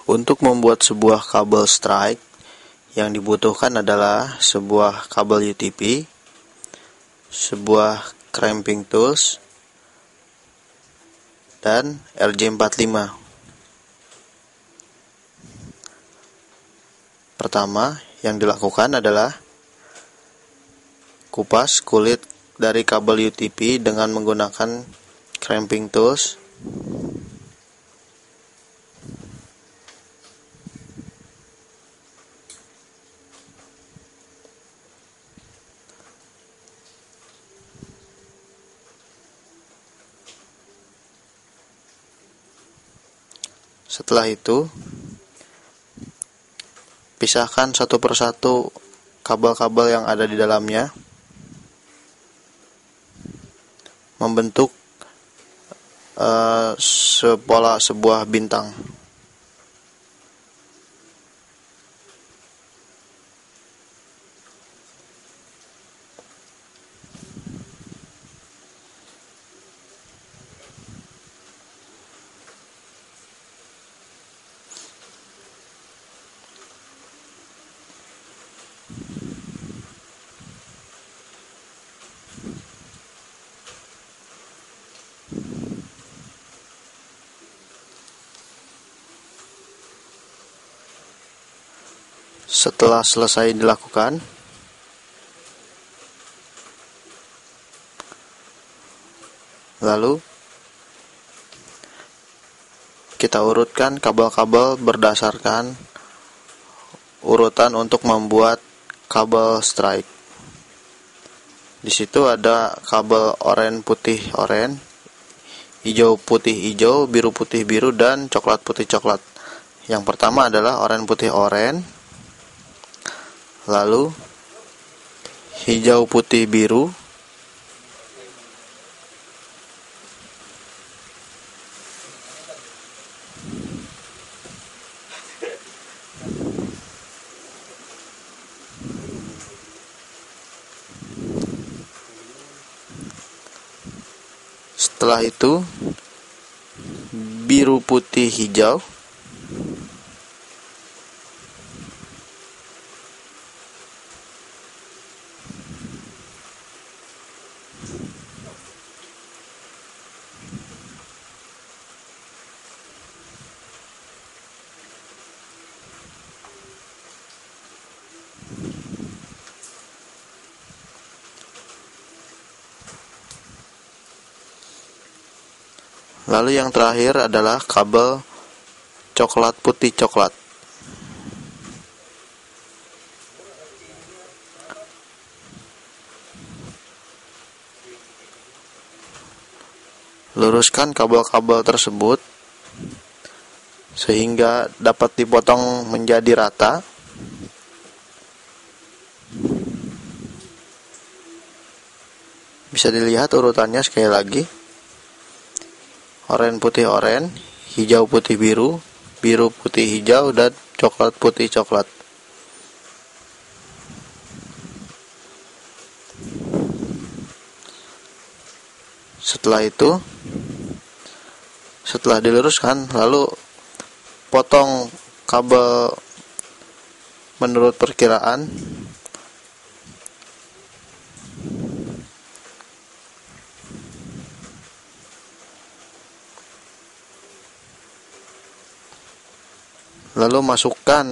Untuk membuat sebuah kabel strike, yang dibutuhkan adalah sebuah kabel UTP, sebuah crimping tools, dan RJ45. Pertama, yang dilakukan adalah kupas kulit dari kabel UTP dengan menggunakan crimping tools. Setelah itu, pisahkan satu persatu kabel-kabel yang ada di dalamnya, membentuk sepola sebuah bintang. Setelah selesai dilakukan, lalu kita urutkan kabel-kabel berdasarkan urutan untuk membuat kabel strike. Di situ ada kabel oranye putih oranye, hijau putih hijau, biru putih biru, dan coklat putih coklat. Yang pertama adalah oranye putih oranye, lalu hijau putih biru, setelah itu biru putih hijau, lalu yang terakhir adalah kabel coklat putih coklat. Luruskan kabel-kabel tersebut sehingga dapat dipotong menjadi rata. Bisa dilihat urutannya sekali lagi: oranye putih oranye, hijau putih biru, biru putih hijau, dan coklat putih coklat. Setelah itu, setelah diluruskan, lalu potong kabel menurut perkiraan. Lalu masukkan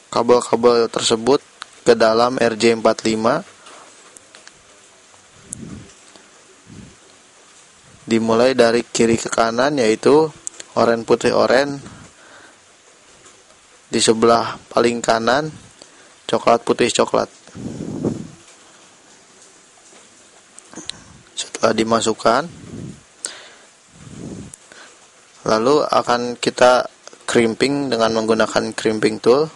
kabel-kabel tersebut ke dalam RJ45. Dimulai dari kiri ke kanan, yaitu oranye putih oranye, di sebelah paling kanan coklat putih coklat. Setelah dimasukkan, lalu akan kita crimping dengan menggunakan crimping tool.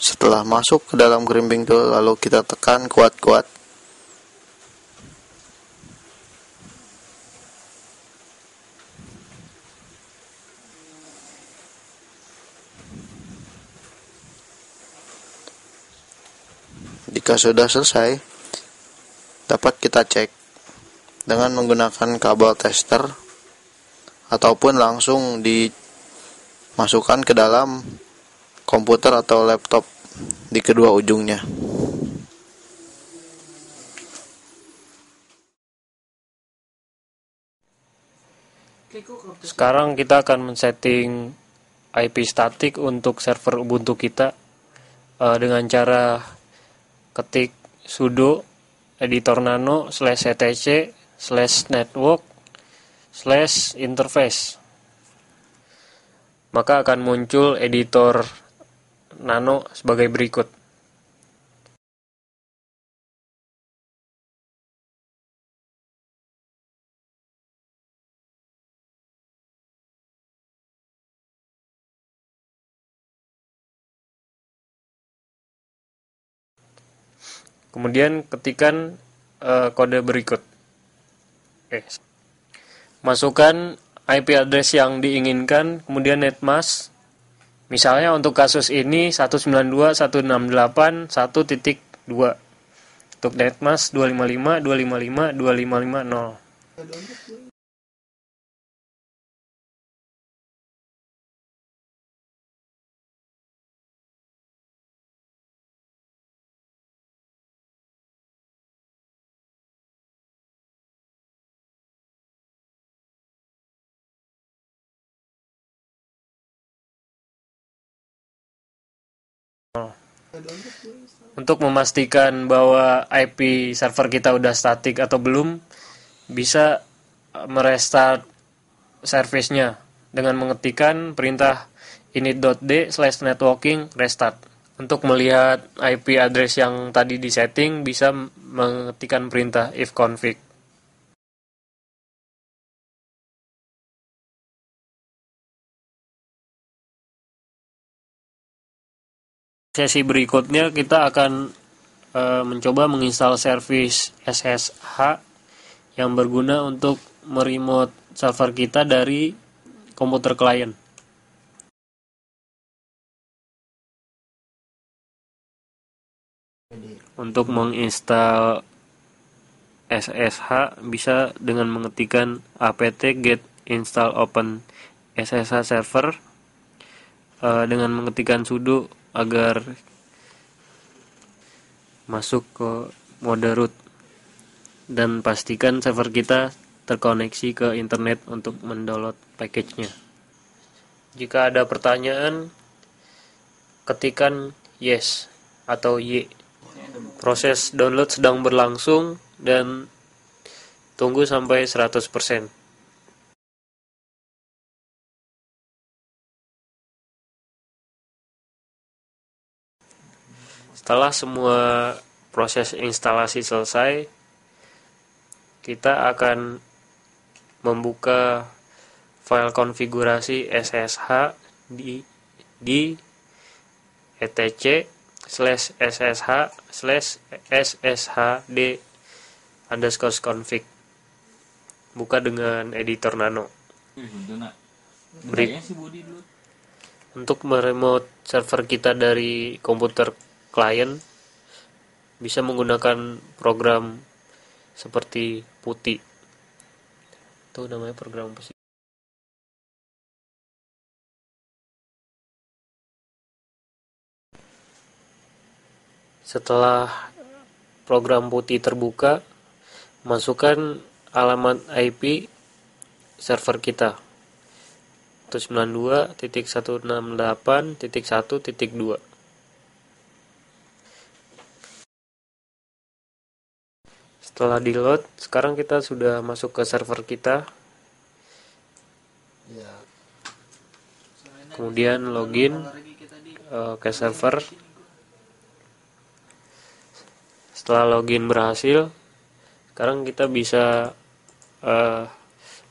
Setelah masuk ke dalam krimping itu, lalu kita tekan kuat-kuat. Jika sudah selesai, dapat kita cek dengan menggunakan kabel tester ataupun langsung dimasukkan ke dalam komputer atau laptop di kedua ujungnya. Sekarang kita akan men-setting IP statik untuk server Ubuntu kita dengan cara ketik sudo editor nano /etc/network/interface, maka akan muncul editor nano sebagai berikut. Kemudian ketikkan kode berikut. Masukkan IP address yang diinginkan, kemudian netmask. Misalnya untuk kasus ini 192.168.1.2. Untuk netmask 255.255.255.0. Untuk memastikan bahwa IP server kita udah statik atau belum, bisa merestart service-nya dengan mengetikkan perintah init.d/networking restart. Untuk melihat IP address yang tadi disetting, bisa mengetikkan perintah ifconfig. Sesi berikutnya kita akan mencoba menginstal service SSH yang berguna untuk meremote server kita dari komputer klien. Untuk menginstal SSH bisa dengan mengetikkan apt-get install open SSH server dengan mengetikkan sudo agar masuk ke mode root, dan pastikan server kita terkoneksi ke internet untuk mendownload package-nya. Jika ada pertanyaan, ketikkan yes atau y. Proses download sedang berlangsung dan tunggu sampai 100%. Setelah semua proses instalasi selesai, kita akan membuka file konfigurasi SSH di etc/ssh/sshd_config. Buka dengan editor nano. Untuk meremote server kita dari komputer klien, bisa menggunakan program seperti PuTTY. Itu namanya program apa sih? Setelah program PuTTY terbuka, masukkan alamat IP server kita 192.168.1.2. Setelah di load, sekarang kita sudah masuk ke server kita. Kemudian login ke server. Setelah login berhasil, sekarang kita bisa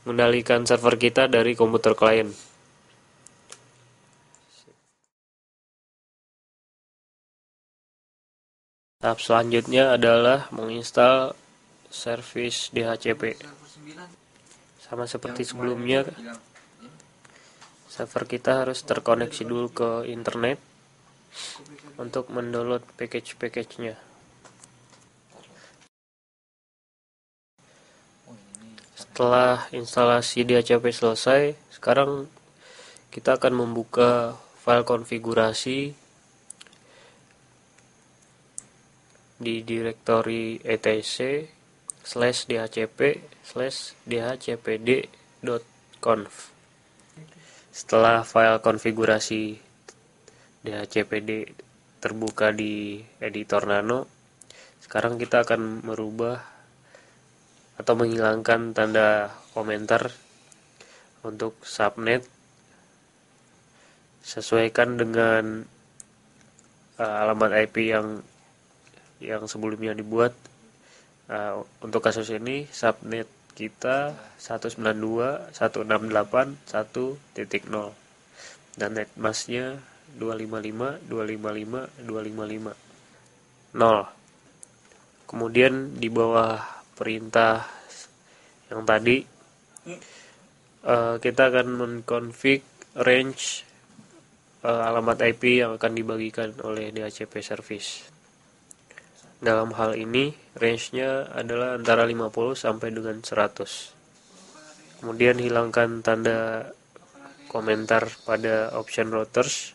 mengendalikan server kita dari komputer klien. Tahap selanjutnya adalah menginstal service DHCP. Sama seperti sebelumnya, server kita harus terkoneksi dulu ke internet untuk mendownload package-package-nya. Setelah instalasi DHCP selesai, sekarang kita akan membuka file konfigurasi di direktori etc/dhcp/dhcpd.conf. Setelah file konfigurasi DHCPD terbuka di editor Nano, sekarang kita akan merubah atau menghilangkan tanda komentar untuk subnet. Sesuaikan dengan alamat IP yang sebelumnya dibuat. Untuk kasus ini subnet kita 192.168.1.0 dan netmasknya 255.255.255.0. Kemudian di bawah perintah yang tadi kita akan mengkonfig range alamat IP yang akan dibagikan oleh DHCP service. Dalam hal ini range-nya adalah antara 50 sampai dengan 100. Kemudian hilangkan tanda komentar pada option routers.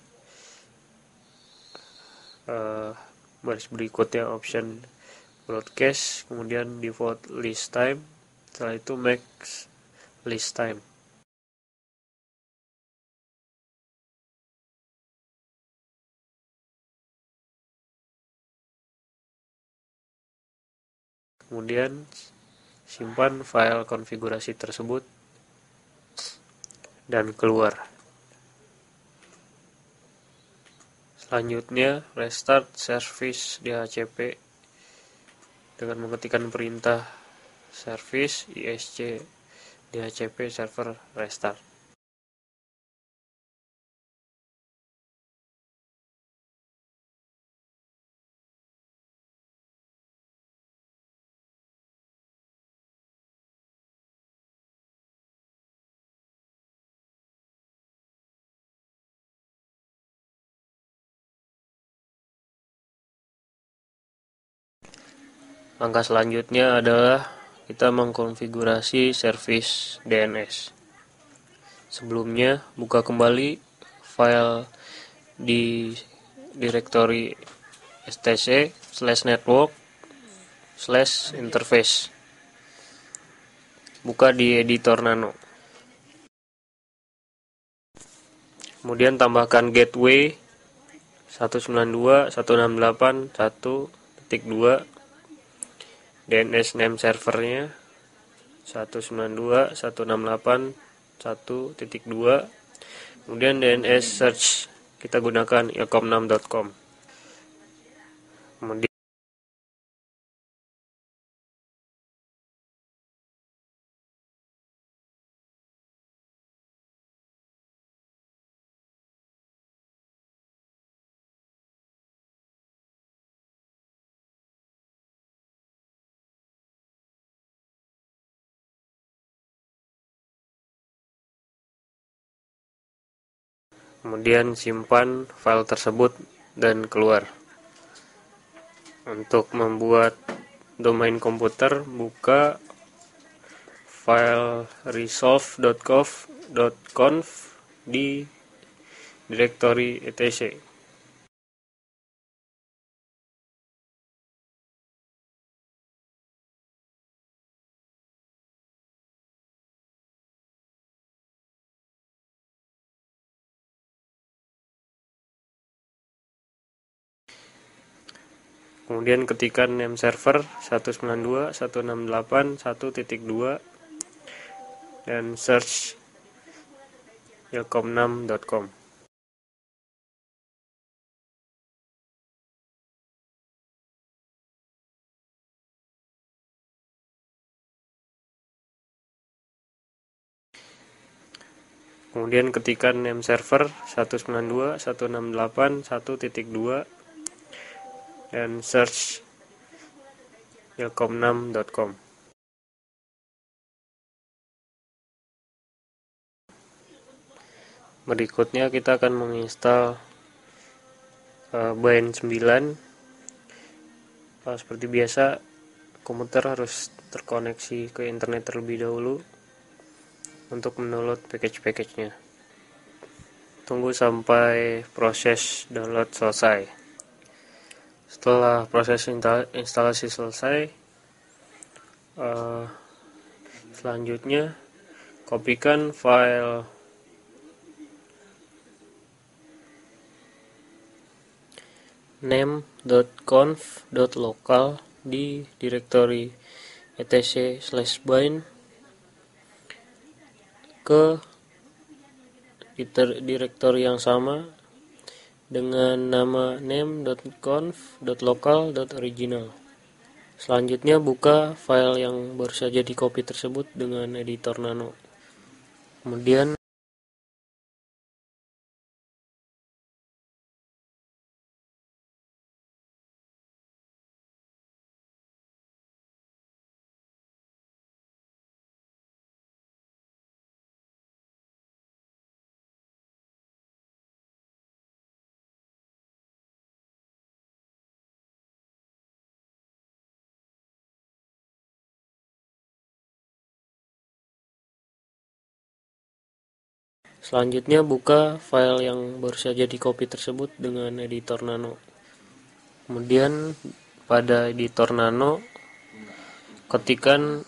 Baris berikutnya option broadcast, kemudian default list time, setelah itu max list time. Kemudian simpan file konfigurasi tersebut dan keluar. Selanjutnya restart service DHCP dengan mengetikkan perintah service isc DHCP server restart. Langkah selanjutnya adalah kita mengkonfigurasi service DNS. Sebelumnya, buka kembali file di direktori stc/network/interface. Buka di editor Nano. Kemudian tambahkan gateway 192.168.1.2, DNS name servernya 192.168.1.2, kemudian DNS search kita gunakan ilkom6.com. Kemudian simpan file tersebut dan keluar. Untuk membuat domain komputer, buka file resolve.conf di direktori etc. Kemudian ketikkan name server 192.168.1.2 dan search ilkom6.com. Kemudian ketikkan name server 192.168.1.2 dan search ilkom6.com. Berikutnya kita akan menginstal Bind 9. Seperti biasa, komputer harus terkoneksi ke internet terlebih dahulu untuk mendownload package-package-nya. Tunggu sampai proses download selesai. Setelah proses instalasi selesai, selanjutnya kopikan file name.conf.local di direktori etc/bind ke direktori yang sama dengan nama name.conf.local.original. Selanjutnya buka file yang baru saja di copy tersebut dengan editor nano. Kemudian Selanjutnya buka file yang baru saja di copy tersebut dengan editor nano. Kemudian pada editor nano ketikkan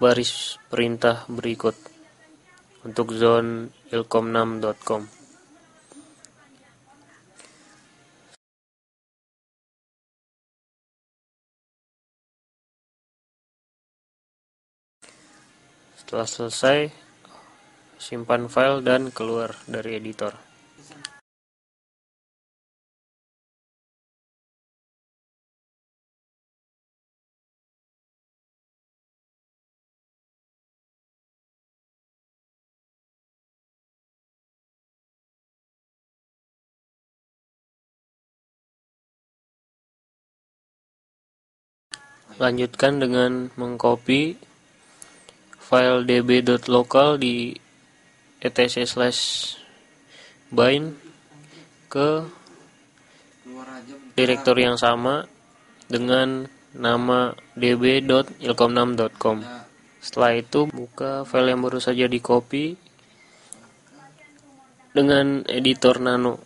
baris perintah berikut untuk zone ilkom6.com. Setelah selesai, simpan file dan keluar dari editor. Lanjutkan dengan mengcopy file db.local di etc/bind ke direktori yang sama dengan nama db.ilkom6.com. Setelah itu buka file yang baru saja di copy dengan editor nano.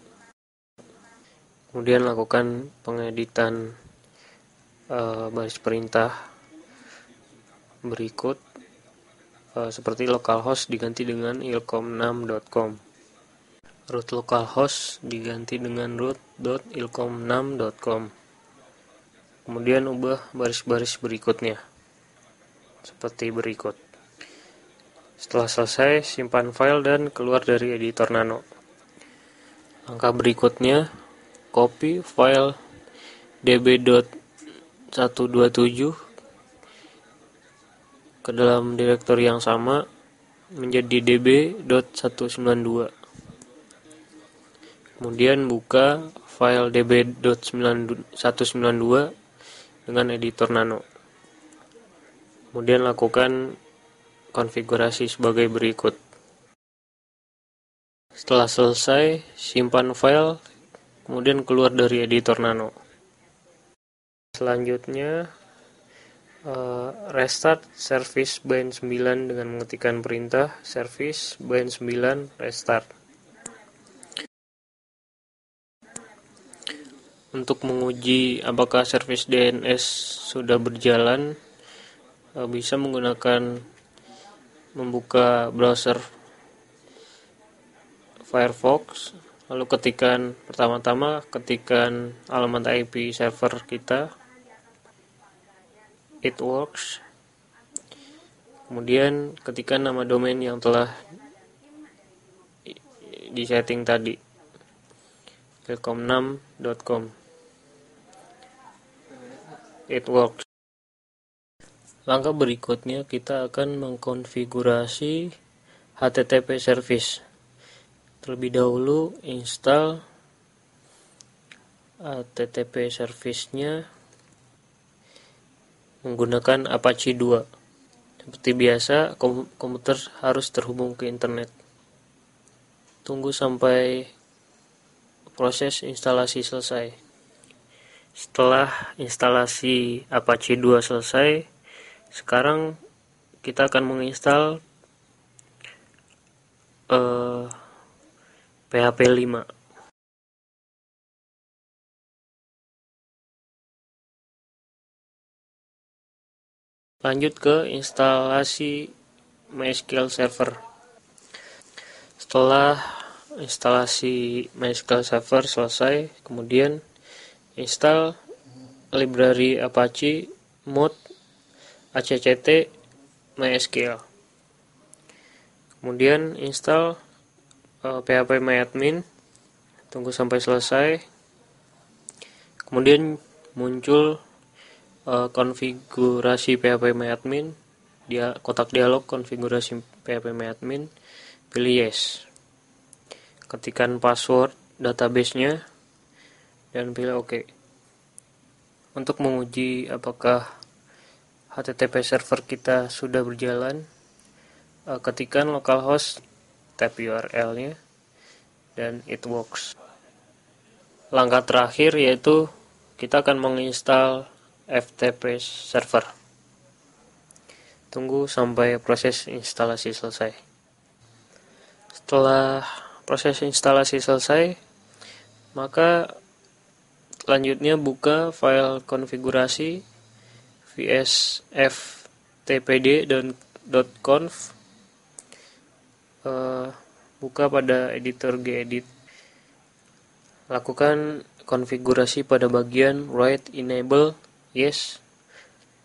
Kemudian lakukan pengeditan baris perintah berikut, seperti localhost diganti dengan ilkom6.com, root localhost diganti dengan root.ilkom6.com. Kemudian ubah baris-baris berikutnya seperti berikut. Setelah selesai, simpan file dan keluar dari editor nano. Langkah berikutnya, copy file db.127 ke dalam direktori yang sama menjadi db.192. Kemudian buka file db.192 dengan editor nano. Kemudian lakukan konfigurasi sebagai berikut. Setelah selesai, simpan file, kemudian keluar dari editor nano. Selanjutnya, restart service bind 9 dengan mengetikkan perintah service bind 9 restart. Untuk menguji apakah service DNS sudah berjalan, bisa menggunakan membuka browser Firefox, lalu pertama-tama ketikan alamat IP server kita, it works. Kemudian ketikkan nama domain yang telah disetting tadi. telkom6.com. It works. Langkah berikutnya kita akan mengkonfigurasi HTTP service. Terlebih dahulu install HTTP service-nya menggunakan Apache 2. Seperti biasa, komputer harus terhubung ke internet. Tunggu sampai proses instalasi selesai. Setelah instalasi Apache 2 selesai, sekarang kita akan menginstal PHP 5. Lanjut ke instalasi MySQL Server. Setelah instalasi MySQL Server selesai, kemudian install library Apache mod acct MySQL. Kemudian install phpMyAdmin. Tunggu sampai selesai. Kemudian muncul konfigurasi phpMyAdmin. Kotak dialog konfigurasi phpMyAdmin. Pilih yes. Ketikkan password database-nya dan pilih OK. Untuk menguji apakah HTTP server kita sudah berjalan, ketikkan localhost, tab URL-nya, dan it works. Langkah terakhir yaitu kita akan menginstal FTP server. Tunggu sampai proses instalasi selesai. Setelah proses instalasi selesai, maka selanjutnya buka file konfigurasi vsftpd.conf. Buka pada editor gedit. Lakukan konfigurasi pada bagian write enable yes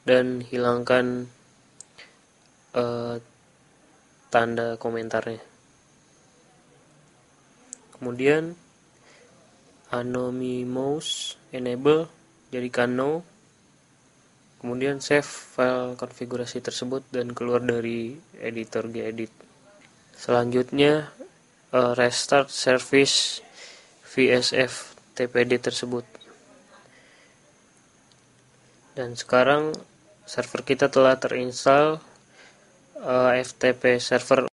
dan hilangkan tanda komentarnya. Kemudian anonymous enable jadikan no. Kemudian save file konfigurasi tersebut dan keluar dari editor gedit. Selanjutnya restart service vsftpd tersebut. Dan sekarang server kita telah terinstall FTP server